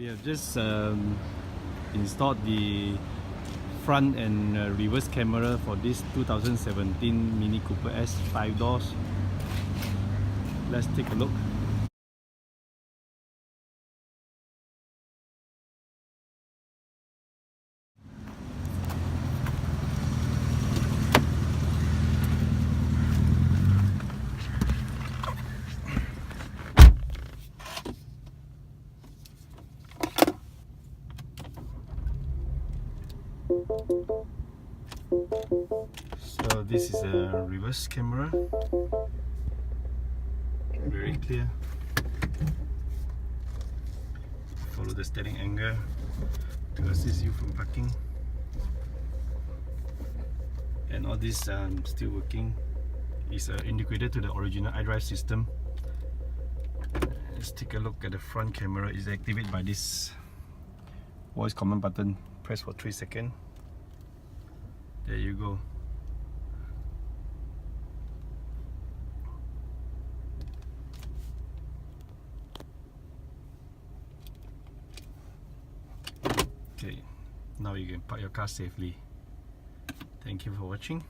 We have just installed the front and reverse camera for this 2017 Mini Cooper S 5 doors. Let's take a look. So this is a reverse camera, very clear. Follow the steering angle to assist you from parking, and all this still working. Is integrated to the original iDrive system. Let's take a look at the front camera. It's activated by this voice command button. Press for 3 seconds. There you go. Okay, now you can park your car safely. Thank you for watching.